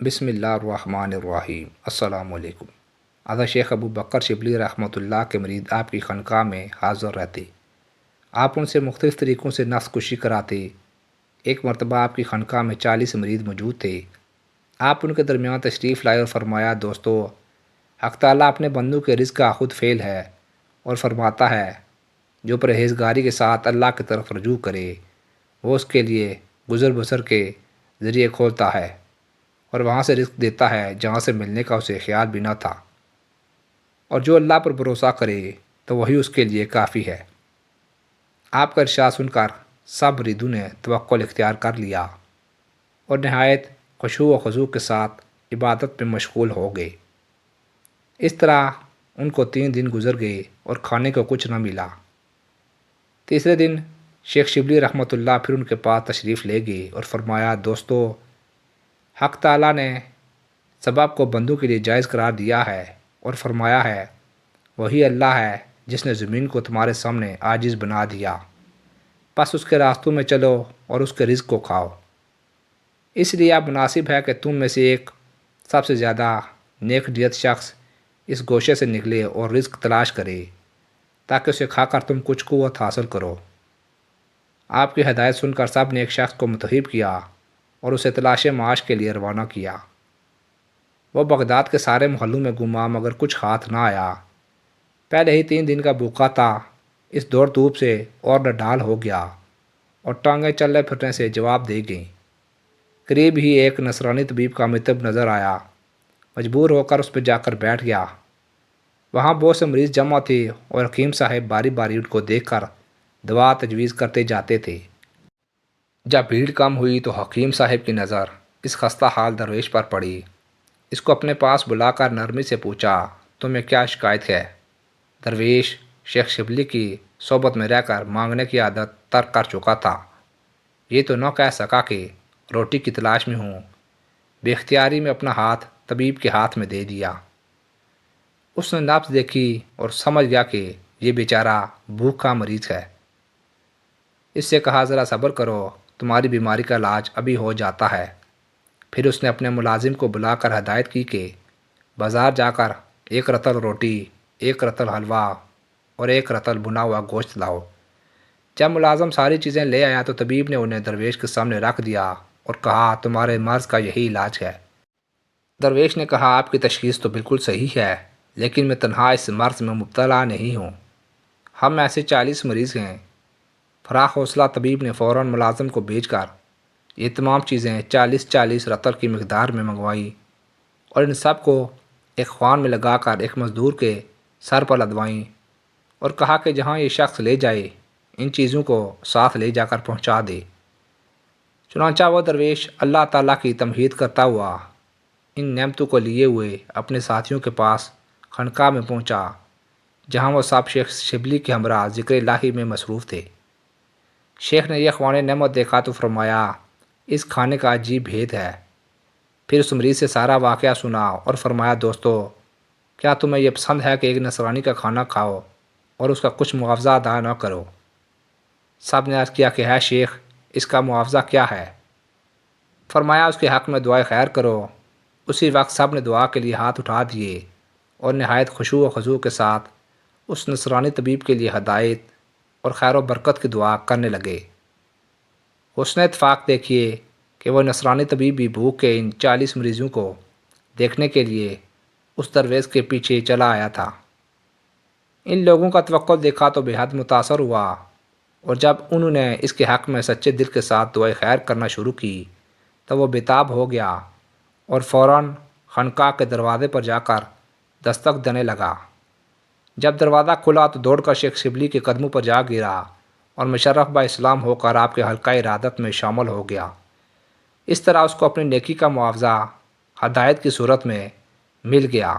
بسم اللہ الرحمن الرحیم۔ السلام علیکم۔ حضرت شیخ ابو بکر شبلی رحمۃ اللہ کے مرید آپ کی خانقاہ میں حاضر رہتے۔ آپ ان سے مختلف طریقوں سے نفس کشی کراتے۔ ایک مرتبہ آپ کی خانقاہ میں 40 مرید موجود تھے۔ آپ ان کے درمیان تشریف لائے اور فرمایا، دوستو، حق تعالیٰ اپنے بندوں کے رزق کا خود فعل ہے اور فرماتا ہے، جو پرہیزگاری کے ساتھ اللہ کی طرف رجوع کرے وہ اس کے لیے گزر بسر کے ذریعے کھولتا ہے اور وہاں سے رزق دیتا ہے جہاں سے ملنے کا اسے خیال بھی نہ تھا، اور جو اللہ پر بھروسہ کرے تو وہی اس کے لیے کافی ہے۔ آپ کا ارشاد سن کر سب مریدوں نے توکل اختیار کر لیا اور نہایت خشوع و خضوع کے ساتھ عبادت میں مشغول ہو گئے۔ اس طرح ان کو 3 دن گزر گئے اور کھانے کو کچھ نہ ملا۔ تیسرے دن شیخ شبلی رحمۃ اللہ پھر ان کے پاس تشریف لے گئے اور فرمایا، دوستو، حق تعالیٰ نے سبب کو بندوں کے لیے جائز قرار دیا ہے اور فرمایا ہے، وہی اللہ ہے جس نے زمین کو تمہارے سامنے عاجز بنا دیا، پس اس کے راستوں میں چلو اور اس کے رزق کو کھاؤ۔ اس لیے اب مناسب ہے کہ تم میں سے ایک سب سے زیادہ نیک نیت شخص اس گوشے سے نکلے اور رزق تلاش کرے تاکہ اسے کھا کر تم کچھ قوت حاصل کرو۔ آپ کی ہدایت سن کر سب نے ایک شخص کو متحب کیا اور اسے تلاش معاش کے لیے روانہ کیا۔ وہ بغداد کے سارے محلوں میں گھوما مگر کچھ ہاتھ نہ آیا۔ پہلے ہی 3 دن کا بھوکا تھا، اس دوڑ دھوپ سے اور نڈال ہو گیا اور ٹانگیں چلنے پھرنے سے جواب دے گئیں۔ قریب ہی ایک نصرانی طبیب کا مطب نظر آیا، مجبور ہو کر اس پہ جا کر بیٹھ گیا۔ وہاں بہت سے مریض جمع تھے اور حکیم صاحب باری باری ان کو دیکھ کر دوا تجویز کرتے جاتے تھے۔ جب بھیڑ کم ہوئی تو حکیم صاحب کی نظر اس خستہ حال درویش پر پڑی۔ اس کو اپنے پاس بلا کر نرمی سے پوچھا، تمہیں کیا شکایت ہے؟ درویش شیخ شبلی کی صحبت میں رہ کر مانگنے کی عادت ترک کر چکا تھا۔ یہ تو نہ کہہ سکا کہ روٹی کی تلاش میں ہوں، بے اختیاری میں اپنا ہاتھ طبیب کے ہاتھ میں دے دیا۔ اس نے نبض دیکھی اور سمجھ گیا کہ یہ بیچارہ بھوکا مریض ہے۔ اس سے کہا، ذرا صبر کرو، تمہاری بیماری کا علاج ابھی ہو جاتا ہے۔ پھر اس نے اپنے ملازم کو بلا کر ہدایت کی کہ بازار جا کر 1 رطل روٹی، 1 رطل حلوہ اور 1 رطل بنا ہوا گوشت لاؤ۔ جب ملازم ساری چیزیں لے آیا تو طبیب نے انہیں درویش کے سامنے رکھ دیا اور کہا، تمہارے مرض کا یہی علاج ہے۔ درویش نے کہا، آپ کی تشخیص تو بالکل صحیح ہے، لیکن میں تنہا اس مرض میں مبتلا نہیں ہوں، ہم ایسے 40 مریض ہیں۔ فراخ حوصلہ طبیب نے فوراً ملازم کو بھیج کر یہ تمام چیزیں 40 رطل کی مقدار میں منگوائیں اور ان سب کو ایک خوان میں لگا کر ایک مزدور کے سر پر لدوائیں اور کہا کہ جہاں یہ شخص لے جائے ان چیزوں کو ساتھ لے جا کر پہنچا دے۔ چنانچہ وہ درویش اللہ تعالیٰ کی تمجید کرتا ہوا ان نعمتوں کو لیے ہوئے اپنے ساتھیوں کے پاس خانقاہ میں پہنچا، جہاں وہ سب شیخ شبلی کے ہمراہ ذکر الہی میں مصروف تھے۔ شیخ نے یہ خوان نعمت دیکھا تو فرمایا، اس کھانے کا عجیب بھید ہے۔ پھر اس مریض سے سارا واقعہ سنا اور فرمایا، دوستو، کیا تمہیں یہ پسند ہے کہ ایک نصرانی کا کھانا کھاؤ اور اس کا کچھ معاوضہ ادا نہ کرو؟ سب نے عرض کیا کہ ہے شیخ، اس کا معاوضہ کیا ہے؟ فرمایا، اس کے حق میں دعائے خیر کرو۔ اسی وقت سب نے دعا کے لیے ہاتھ اٹھا دیے اور نہایت خشوع و خضوع کے ساتھ اس نصرانی طبیب کے لیے ہدایت اور خیر و برکت کی دعا کرنے لگے۔ حسن اتفاق دیکھیے کہ وہ نصرانی طبیب بھی بھوک کے ان 40 مریضوں کو دیکھنے کے لیے اس درویش کے پیچھے چلا آیا تھا۔ ان لوگوں کا توکل دیکھا تو بے حد متاثر ہوا، اور جب انہوں نے اس کے حق میں سچے دل کے ساتھ دعائے خیر کرنا شروع کی تو وہ بےتاب ہو گیا اور فوراً خانقاہ کے دروازے پر جا کر دستک دینے لگا۔ جب دروازہ کھلا تو دوڑ کر شیخ شبلی کے قدموں پر جا گرا اور مشرف با اسلام ہو کر آپ کے حلقہ ارادت میں شامل ہو گیا۔ اس طرح اس کو اپنی نیکی کا معاوضہ ہدایت کی صورت میں مل گیا۔